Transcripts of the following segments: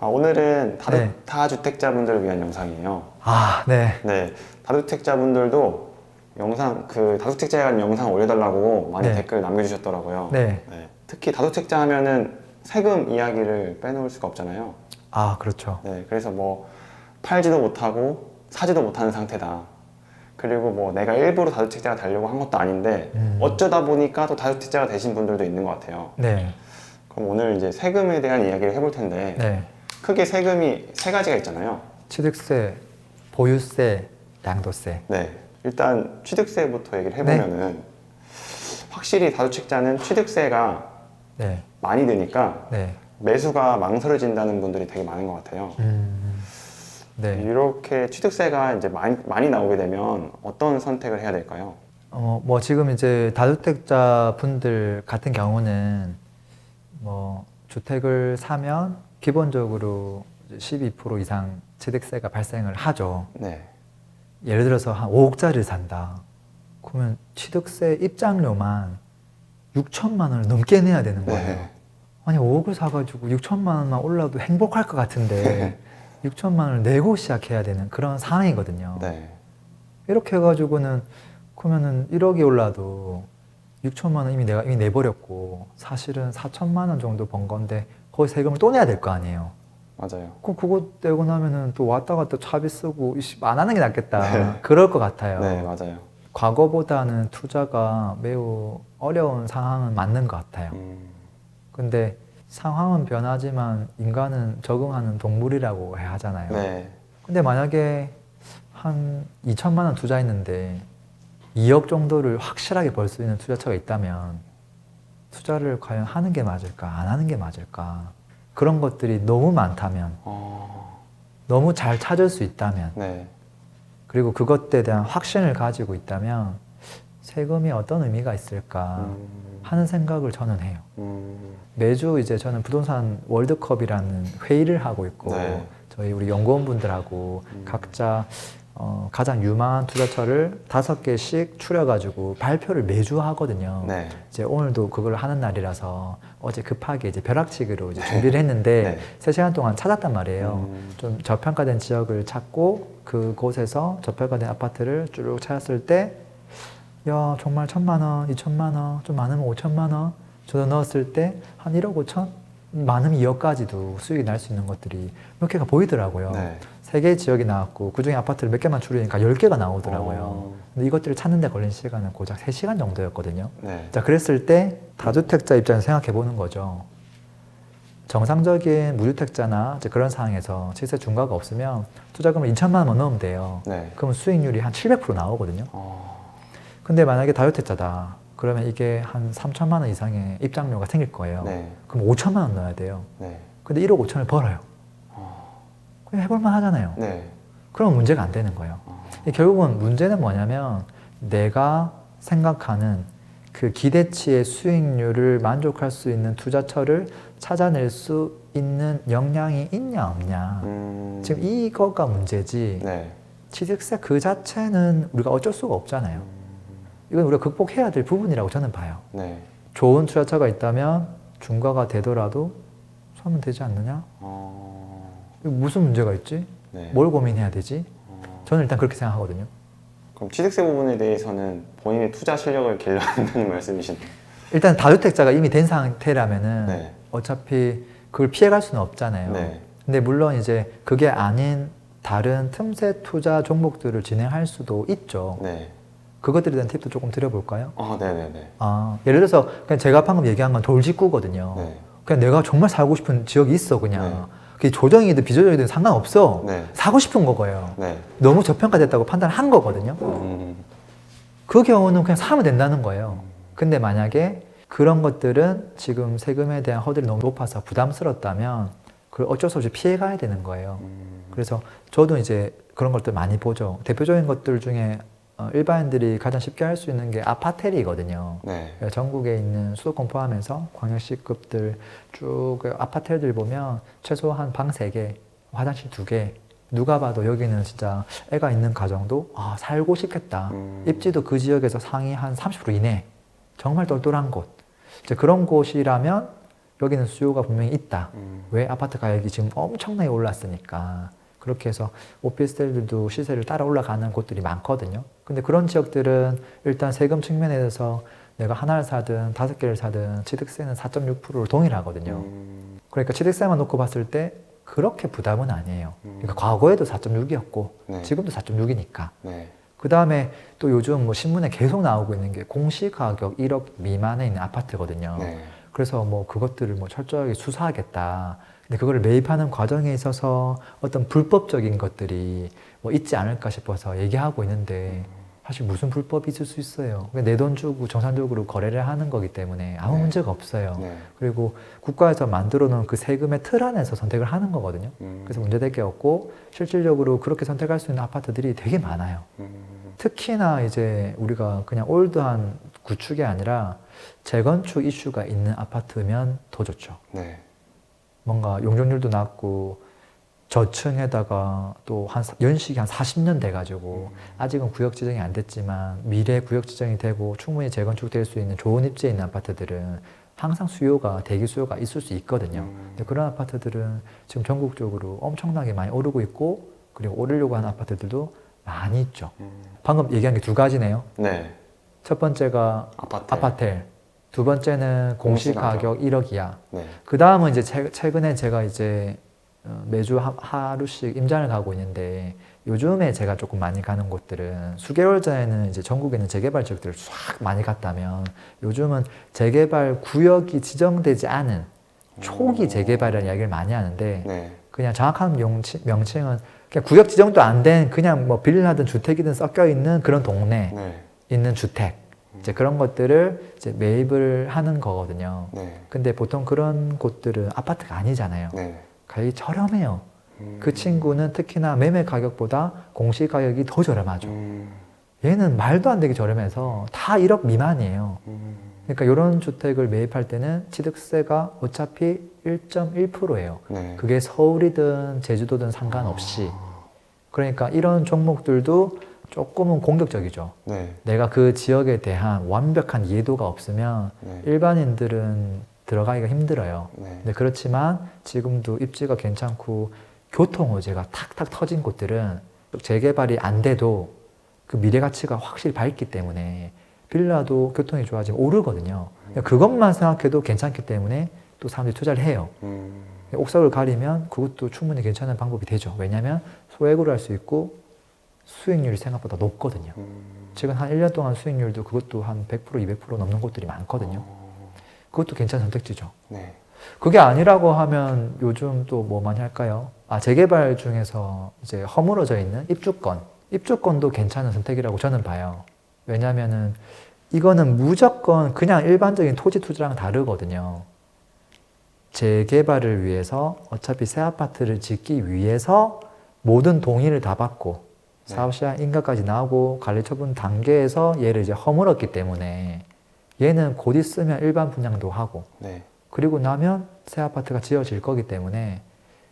오늘은 네. 다주택자분들을 위한 영상이에요. 아, 네. 네, 다주택자분들도 영상, 다주택자에 관한 영상 올려달라고 많이 네. 댓글 남겨주셨더라고요. 네. 특히 다주택자 하면은 세금 이야기를 빼놓을 수가 없잖아요. 아, 그렇죠. 네, 그래서 뭐 팔지도 못하고 사지도 못하는 상태다. 그리고 뭐 내가 일부러 다주택자가 되려고 한 것도 아닌데 어쩌다 보니까 또 다주택자가 되신 분들도 있는 것 같아요. 네. 그럼 오늘 이제 세금에 대한 이야기를 해볼 텐데 네. 크게 세금이 세 가지가 있잖아요. 취득세, 보유세, 양도세. 네, 일단 취득세부터 얘기를 해보면은 확실히 다주택자는 취득세가 네. 많이 드니까 네. 매수가 망설여진다는 분들이 되게 많은 것 같아요. 네. 이렇게 취득세가 이제 많이 나오게 되면 어떤 선택을 해야 될까요? 뭐 지금 이제 다주택자 분들 같은 경우는 뭐 주택을 사면 기본적으로 12% 이상 취득세가 발생을 하죠. 네. 예를 들어서 한 5억짜리를 산다. 그러면 취득세 입장료만 6천만 원을 넘게 내야 되는 거예요. 네. 아니 5억을 사가지고 6천만 원만 올라도 행복할 것 같은데 6천만 원을 내고 시작해야 되는 그런 상황이거든요. 네. 이렇게 해가지고는 그러면은 1억이 올라도 6천만 원 이미 내가 이미 내버렸고 사실은 4천만 원 정도 번 건데 거기 세금을 또 내야 될 거 아니에요. 맞아요. 그럼 그거 떼고 나면은 또 왔다 갔다 차비 쓰고 안 하는 게 낫겠다. 네. 그럴 것 같아요. 네, 맞아요. 과거보다는 투자가 매우 어려운 상황은 맞는 것 같아요. 근데 상황은 변하지만 인간은 적응하는 동물이라고 해야 하잖아요. 네. 근데 만약에 한 2천만 원 투자했는데 2억 정도를 확실하게 벌 수 있는 투자처가 있다면 투자를 과연 하는 게 맞을까? 안 하는 게 맞을까? 그런 것들이 너무 많다면, 너무 잘 찾을 수 있다면, 네. 그리고 그것에 대한 확신을 가지고 있다면 세금이 어떤 의미가 있을까 하는 생각을 저는 해요. 매주 이제 저는 부동산 월드컵이라는 회의를 하고 있고 네. 저희 우리 연구원분들하고 각자 가장 유망한 투자처를 5개씩 추려가지고 발표를 매주 하거든요. 네. 이제 오늘도 그걸 하는 날이라서 어제 급하게 이제 벼락치기로 이제 준비를 했는데 네. 3시간 동안 찾았단 말이에요. 좀 저평가된 지역을 찾고 그곳에서 저평가된 아파트를 쭉 찾았을 때 야, 정말 1,000만 원, 2천만 원, 좀 많으면 5천만 원 저도 넣었을 때 한 1억 5천? 많으면 2억까지도 수익이 날 수 있는 것들이 몇 개가 보이더라고요. 네. 3개 지역이 나왔고 그중에 아파트를 몇 개만 추리니까 10개가 나오더라고요. 근데 이것들을 찾는 데 걸린 시간은 고작 3시간 정도였거든요. 네. 자, 그랬을 때 다주택자 입장에서 생각해 보는 거죠. 정상적인 무주택자나 이제 그런 상황에서 시세 중과가 없으면 투자금을 2천만 원만 넣으면 돼요. 네. 그러면 수익률이 한 700% 나오거든요. 근데 만약에 다주택자다. 그러면 이게 한 3천만 원 이상의 입장료가 생길 거예요. 네. 그럼 5천만 원 넣어야 돼요. 네. 근데 1억 5천을 벌어요. 그냥 해볼만 하잖아요. 네. 그러면 문제가 안 되는 거예요. 결국은 문제는 뭐냐면 내가 생각하는 그 기대치의 수익률을 만족할 수 있는 투자처를 찾아낼 수 있는 역량이 있냐 없냐. 지금 이거가 문제지. 네. 취득세 그 자체는 우리가 어쩔 수가 없잖아요. 이건 우리가 극복해야 될 부분이라고 저는 봐요. 네. 좋은 투자처가 있다면 중과가 되더라도 사면 되지 않느냐? 이거 무슨 문제가 있지? 네. 뭘 고민해야 되지? 저는 일단 그렇게 생각하거든요. 그럼 취득세 부분에 대해서는 본인의 투자 실력을 길러야 한다는 말씀이신가요? 일단 다주택자가 이미 된 상태라면은 네. 어차피 그걸 피해갈 수는 없잖아요. 네. 근데 물론 이제 그게 아닌 다른 틈새 투자 종목들을 진행할 수도 있죠. 네. 그것들에 대한 팁도 조금 드려볼까요? 네네네. 예를 들어서 그냥 제가 방금 얘기한 건 돌직구거든요. 네. 그냥 내가 정말 살고 싶은 지역이 있어 그냥. 네. 그게 조정이든 비조정이든 상관없어. 네. 사고 싶은 거고요. 네. 너무 저평가됐다고 판단한 거거든요. 그 경우는 그냥 사면 된다는 거예요. 근데 만약에 그런 것들은 지금 세금에 대한 허들이 너무 높아서 부담스럽다면 그걸 어쩔 수 없이 피해가야 되는 거예요. 그래서 저도 이제 그런 것들 많이 보죠. 대표적인 것들 중에 일반인들이 가장 쉽게 할 수 있는 게 아파텔이거든요. 네. 전국에 있는 수도권 포함해서 광역시급들 쭉 아파텔들 보면 최소한 방 3개, 화장실 2개, 누가 봐도 여기는 진짜 애가 있는 가정도 살고 싶겠다. 입지도 그 지역에서 상위 한 30% 이내, 정말 똘똘한 곳. 이제 그런 곳이라면 여기는 수요가 분명히 있다. 왜? 아파트 가격이 지금 엄청나게 올랐으니까. 그렇게 해서 오피스텔들도 시세를 따라 올라가는 곳들이 많거든요. 근데 그런 지역들은 일단 세금 측면에서 내가 하나를 사든 5개를 사든 취득세는 4.6%로 동일하거든요. 그러니까 취득세만 놓고 봤을 때 그렇게 부담은 아니에요. 그러니까 과거에도 4.6이었고 네. 지금도 4.6이니까. 네. 그 다음에 또 요즘 뭐 신문에 계속 나오고 있는 게 공시가격 1억 미만에 있는 아파트거든요. 네. 그래서 뭐 그것들을 뭐 철저하게 수사하겠다. 근데 그걸 매입하는 과정에 있어서 어떤 불법적인 것들이 뭐 있지 않을까 싶어서 얘기하고 있는데 사실 무슨 불법이 있을 수 있어요. 내 돈 주고 정상적으로 거래를 하는 거기 때문에 아무 네. 문제가 없어요. 네. 그리고 국가에서 만들어 놓은 그 세금의 틀 안에서 선택을 하는 거거든요. 그래서 문제될 게 없고 실질적으로 그렇게 선택할 수 있는 아파트들이 되게 많아요. 특히나 이제 우리가 그냥 올드한 구축이 아니라 재건축 이슈가 있는 아파트면 더 좋죠. 네. 뭔가 용적률도 낮고 저층에다가 또 한 연식이 한 40년 돼가지고 아직은 구역 지정이 안 됐지만 미래 구역 지정이 되고 충분히 재건축될 수 있는 좋은 입지에 있는 아파트들은 항상 대기 수요가 있을 수 있거든요. 근데 그런 아파트들은 지금 전국적으로 엄청나게 많이 오르고 있고 그리고 오르려고 하는 아파트들도 많이 있죠. 방금 얘기한 게 두 가지네요. 네. 첫 번째가 아파텔, 두 번째는 공시가격 1억 이하. 네. 그 다음은 이제 최근에 제가 이제 매주 하루씩 임장을 가고 있는데 요즘에 제가 조금 많이 가는 곳들은 수개월 전에는 이제 전국에 있는 재개발 지역들을 쫙 많이 갔다면 요즘은 재개발 구역이 지정되지 않은 초기 재개발이라는 이야기를 많이 하는데 네. 그냥 정확한 명칭은 그냥 구역 지정도 안 된 그냥 뭐 빌라든 주택이든 섞여 있는 그런 동네 네. 있는 주택 이제 그런 것들을 이제 매입을 하는 거거든요. 네. 근데 보통 그런 곳들은 아파트가 아니잖아요. 네. 가격이 저렴해요. 그 친구는 특히나 매매 가격보다 공시 가격이 더 저렴하죠. 얘는 말도 안 되게 저렴해서 다 1억 미만이에요. 그러니까 이런 주택을 매입할 때는 취득세가 어차피 1.1%예요. 네. 그게 서울이든 제주도든 상관없이. 그러니까 이런 종목들도 조금은 공격적이죠. 네. 내가 그 지역에 대한 완벽한 이해도가 없으면 네. 일반인들은 들어가기가 힘들어요. 네. 근데 그렇지만 지금도 입지가 괜찮고 교통 호재가 탁탁 터진 곳들은 재개발이 안 돼도 그 미래 가치가 확실히 밝기 때문에 빌라도 교통이 좋아지면 오르거든요. 그것만 생각해도 괜찮기 때문에 또 사람들이 투자를 해요. 옥석을 가리면 그것도 충분히 괜찮은 방법이 되죠. 왜냐하면 소액으로 할 수 있고 수익률이 생각보다 높거든요. 지금 한 1년 동안 수익률도 그것도 한 100%, 200% 넘는 곳들이 많거든요. 그것도 괜찮은 선택지죠. 네. 그게 아니라고 하면 요즘 또 뭐 많이 할까요? 재개발 중에서 이제 허물어져 있는 입주권. 입주권도 괜찮은 선택이라고 저는 봐요. 왜냐면은 이거는 무조건 그냥 일반적인 토지 투자랑 다르거든요. 재개발을 위해서 어차피 새 아파트를 짓기 위해서 모든 동의를 다 받고 네. 사업 시행 인가까지 나오고 관리 처분 단계에서 얘를 이제 허물었기 때문에 얘는 곧 있으면 일반 분양도 하고 네. 그리고 나면 새 아파트가 지어질 거기 때문에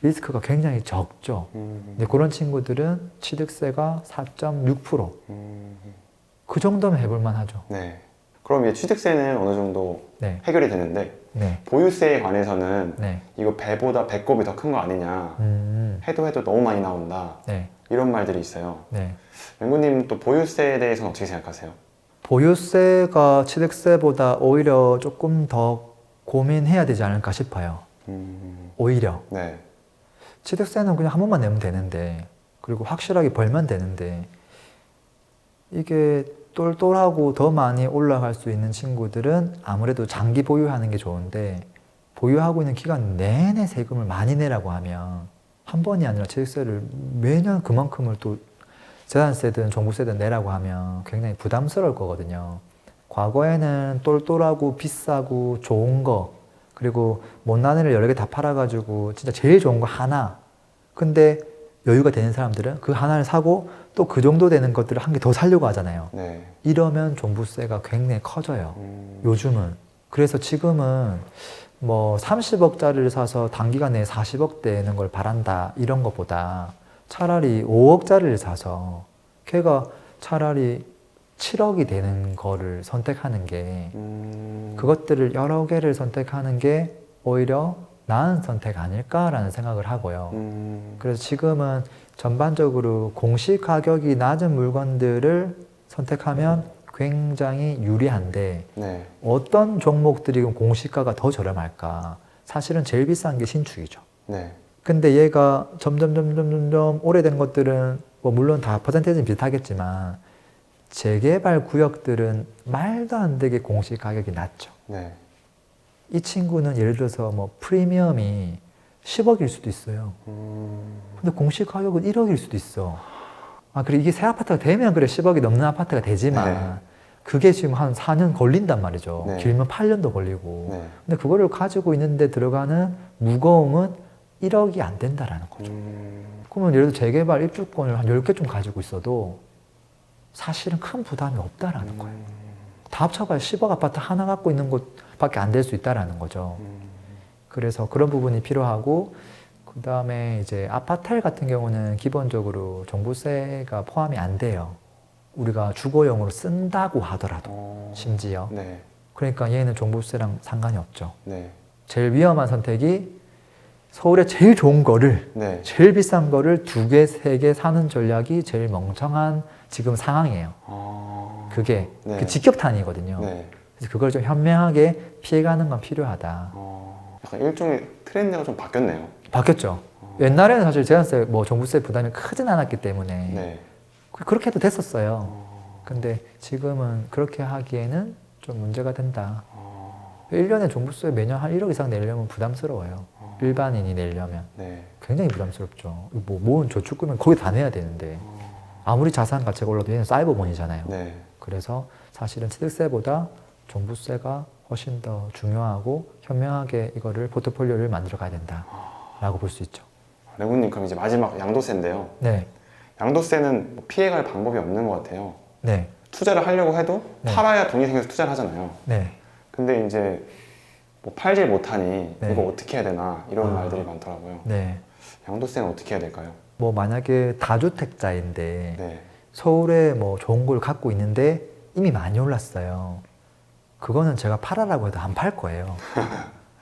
리스크가 굉장히 적죠. 근데 그런 친구들은 취득세가 4.6%. 그 정도면 해볼만 하죠. 네. 그럼 이제 취득세는 어느 정도 네. 해결이 되는데 네. 보유세에 관해서는 네. 이거 배보다 배꼽이 더 큰 거 아니냐. 해도 너무 많이 나온다. 네. 이런 말들이 있어요. 네. 맹구님 또 보유세에 대해서는 어떻게 생각하세요? 보유세가 취득세보다 오히려 조금 더 고민해야 되지 않을까 싶어요. 오히려. 네. 취득세는 그냥 한 번만 내면 되는데 그리고 확실하게 벌면 되는데 이게 똘똘하고 더 많이 올라갈 수 있는 친구들은 아무래도 장기 보유하는 게 좋은데 보유하고 있는 기간 내내 세금을 많이 내라고 하면 한 번이 아니라 취득세를 매년 그만큼을 또 재산세든 종부세든 내라고 하면 굉장히 부담스러울 거거든요. 과거에는 똘똘하고 비싸고 좋은 거 그리고 못난 애를 여러 개 다 팔아가지고 진짜 제일 좋은 거 하나 근데 여유가 되는 사람들은 그 하나를 사고 또 그 정도 되는 것들을 한 개 더 사려고 하잖아요. 네. 이러면 종부세가 굉장히 커져요. 요즘은. 그래서 지금은 뭐 30억짜리를 사서 단기간 내에 40억 되는 걸 바란다 이런 것보다 차라리 5억짜리를 사서 걔가 차라리 7억이 되는 거를 선택하는 게 그것들을 여러 개를 선택하는 게 오히려 나은 선택 아닐까라는 생각을 하고요. 그래서 지금은 전반적으로 공시 가격이 낮은 물건들을 선택하면 굉장히 유리한데 네. 어떤 종목들이 공시가가 더 저렴할까? 사실은 제일 비싼 게 신축이죠. 네. 근데 얘가 점점 오래된 것들은 뭐 물론 다 퍼센테이지는 비슷하겠지만 재개발 구역들은 말도 안 되게 공시 가격이 낮죠. 네. 이 친구는 예를 들어서 뭐 프리미엄이 10억일 수도 있어요. 근데 공시 가격은 1억일 수도 있어. 아, 그리고 이게 새 아파트가 되면 그래 10억이 넘는 아파트가 되지만 네. 그게 지금 한 4년 걸린단 말이죠. 네. 길면 8년도 걸리고. 네. 근데 그거를 가지고 있는데 들어가는 무거움은 1억이 안 된다라는 거죠. 그러면 예를 들어 재개발 입주권을 한 10개 좀 가지고 있어도 사실은 큰 부담이 없다라는 거예요. 다 합쳐봐야 10억 아파트 하나 갖고 있는 곳밖에 안 될 수 있다라는 거죠. 그래서 그런 부분이 필요하고, 그 다음에 이제 아파트 같은 경우는 기본적으로 종부세가 포함이 안 돼요. 우리가 주거용으로 쓴다고 하더라도, 심지어. 네. 그러니까 얘는 종부세랑 상관이 없죠. 네. 제일 위험한 선택이 서울에 제일 좋은 거를, 네. 제일 비싼 거를 2개, 3개 사는 전략이 제일 멍청한 지금 상황이에요. 그게 네. 그 직격탄이거든요. 네. 그래서 그걸 좀 현명하게 피해가는 건 필요하다. 약간 일종의 트렌드가 좀 바뀌었네요. 바뀌었죠. 옛날에는 사실 재산세, 뭐 종부세 부담이 크진 않았기 때문에 네. 그렇게 해도 됐었어요. 근데 지금은 그렇게 하기에는 좀 문제가 된다. 1년에 종부세 매년 한 1억 이상 내려면 부담스러워요. 일반인이 내려면. 네. 굉장히 부담스럽죠. 뭐 모은 저축금은 거기 다 내야 되는데 아무리 자산 가치가 올라도 얘는 사이버본이잖아요. 네. 그래서 사실은 취득세보다 종부세가 훨씬 더 중요하고 현명하게 이거를 포트폴리오를 만들어 가야 된다라고 볼 수 있죠. 레몬님, 그럼 이제 마지막 양도세인데요. 네, 양도세는 뭐 피해갈 방법이 없는 것 같아요. 네, 투자를 하려고 해도 네. 팔아야 돈이 생겨서 투자를 하잖아요. 네, 근데 이제 뭐 팔질 못하니 네. 이거 어떻게 해야 되나 이런 말들이 많더라고요. 네. 양도세는 어떻게 해야 될까요? 뭐 만약에 다주택자인데 네. 서울에 뭐 좋은 걸 갖고 있는데 이미 많이 올랐어요. 그거는 제가 팔아라고 해도 안 팔 거예요.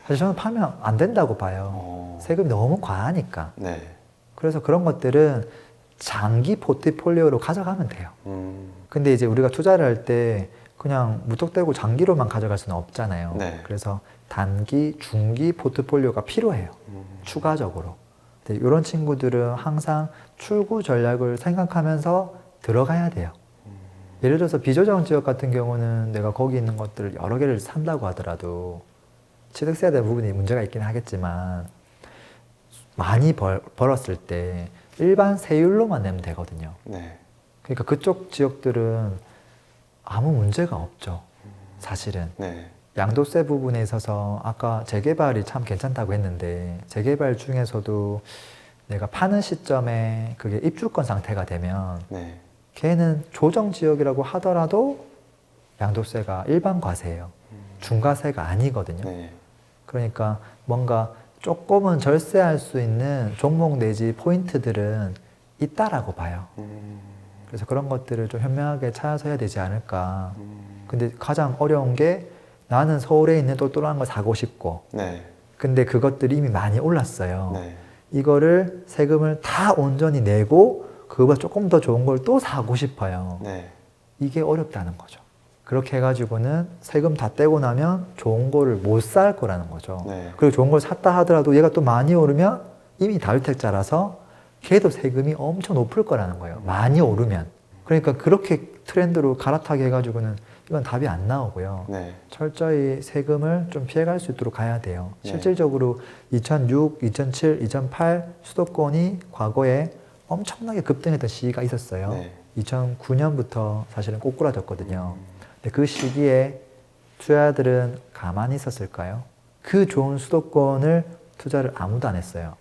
사실 저는 팔면 안 된다고 봐요. 세금이 너무 과하니까. 네. 그래서 그런 것들은 장기 포트폴리오로 가져가면 돼요. 근데 이제 우리가 투자를 할 때 그냥 무턱대고 장기로만 가져갈 수는 없잖아요. 네. 그래서 단기, 중기 포트폴리오가 필요해요. 추가적으로. 근데 이런 친구들은 항상 출구 전략을 생각하면서 들어가야 돼요. 예를 들어서 비조정 지역 같은 경우는 내가 거기 있는 것들을 여러 개를 산다고 하더라도 취득세에 대한 부분이 문제가 있긴 하겠지만 많이 벌었을 때 일반 세율로만 내면 되거든요. 네. 그러니까 그쪽 지역들은 아무 문제가 없죠. 사실은. 네. 양도세 부분에 있어서 아까 재개발이 참 괜찮다고 했는데 재개발 중에서도 내가 파는 시점에 그게 입주권 상태가 되면 네. 걔는 조정 지역이라고 하더라도 양도세가 일반 과세예요. 중과세가 아니거든요. 네. 그러니까 뭔가 조금은 절세할 수 있는 종목 내지 포인트들은 있다라고 봐요. 그래서 그런 것들을 좀 현명하게 찾아서 해야 되지 않을까. 근데 가장 어려운 게 나는 서울에 있는 똘똘한 걸 사고 싶고 네. 근데 그것들이 이미 많이 올랐어요. 네. 이거를 세금을 다 온전히 내고 그거보다 조금 더 좋은 걸 또 사고 싶어요. 네. 이게 어렵다는 거죠. 그렇게 해가지고는 세금 다 떼고 나면 좋은 거를 못 살 거라는 거죠. 네. 그리고 좋은 걸 샀다 하더라도 얘가 또 많이 오르면 이미 다주택자라서 걔도 세금이 엄청 높을 거라는 거예요. 많이 오르면. 그러니까 그렇게 트렌드로 갈아타게 해가지고는 이건 답이 안 나오고요. 네. 철저히 세금을 좀 피해갈 수 있도록 가야 돼요. 네. 실질적으로 2006, 2007, 2008 수도권이 과거에 엄청나게 급등했던 시기가 있었어요. 네. 2009년부터 사실은 꼬꾸라졌거든요. 근데 그 시기에 투자자들은 가만히 있었을까요? 그 좋은 수도권을 투자를 아무도 안 했어요.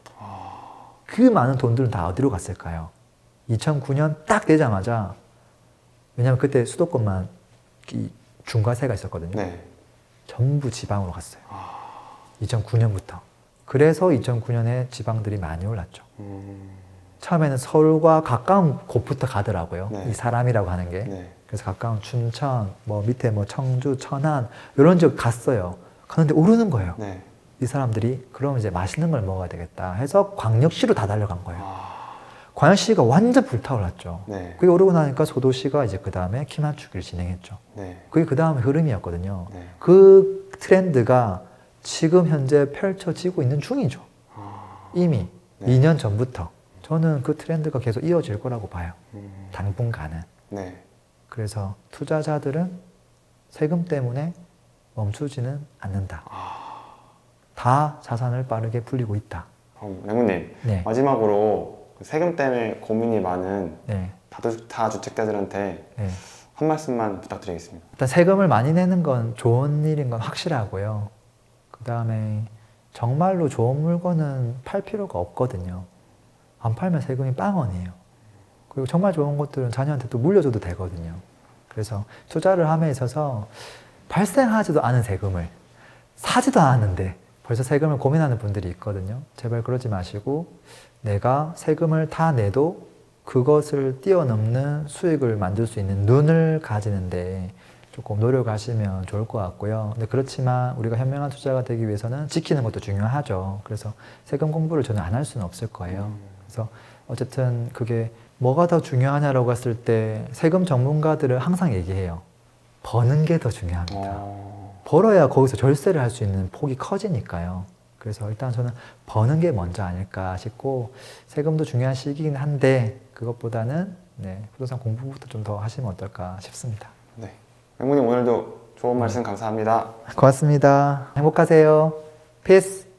그 많은 돈들은 다 어디로 갔을까요? 2009년 딱 되자마자, 왜냐면 그때 수도권만 이 중과세가 있었거든요. 네. 전부 지방으로 갔어요. 2009년부터. 그래서 2009년에 지방들이 많이 올랐죠. 처음에는 서울과 가까운 곳부터 가더라고요. 네. 이 사람이라고 하는 게. 네. 그래서 가까운 춘천, 뭐 밑에 뭐 청주, 천안 이런 지역 갔어요. 갔는데 오르는 거예요. 네. 이 사람들이 그럼 이제 맛있는 걸 먹어야 되겠다 해서 광역시로 다 달려간 거예요. 광역시가 완전 불타올랐죠. 네. 그게 오르고 나니까 소도시가 이제 그 다음에 키 맞추기를 진행했죠. 네. 그게 그 다음에 흐름이었거든요. 네. 그 트렌드가 지금 현재 펼쳐지고 있는 중이죠. 이미 네. 2년 전부터. 저는 그 트렌드가 계속 이어질 거라고 봐요. 당분간은. 네. 그래서 투자자들은 세금 때문에 멈추지는 않는다. 다 자산을 빠르게 불리고 있다. 그럼 랭구님 네. 마지막으로 그 세금 때문에 고민이 많은 네. 다주택자들한테 네. 한 말씀만 부탁드리겠습니다. 일단 세금을 많이 내는 건 좋은 일인 건 확실하고요. 그 다음에 정말로 좋은 물건은 팔 필요가 없거든요. 안 팔면 세금이 빵원이에요. 그리고 정말 좋은 것들은 자녀한테 또 물려줘도 되거든요. 그래서 투자를 함에 있어서 발생하지도 않은 세금을 사지도 않았는데 벌써 세금을 고민하는 분들이 있거든요. 제발 그러지 마시고 내가 세금을 다 내도 그것을 뛰어넘는 수익을 만들 수 있는 눈을 가지는데 조금 노력하시면 좋을 것 같고요. 근데 그렇지만 우리가 현명한 투자가 되기 위해서는 지키는 것도 중요하죠. 그래서 세금 공부를 저는 안 할 수는 없을 거예요. 그래서 어쨌든 그게 뭐가 더 중요하냐라고 했을 때 세금 전문가들은 항상 얘기해요. 버는 게 더 중요합니다. 벌어야 거기서 절세를 할 수 있는 폭이 커지니까요. 그래서 일단 저는 버는 게 먼저 아닐까 싶고 세금도 중요한 시기긴 한데 그것보다는 부동산 공부부터 좀 더 하시면 어떨까 싶습니다. 네. 랭구님 오늘도 좋은 말씀 감사합니다. 고맙습니다. 행복하세요. 피스.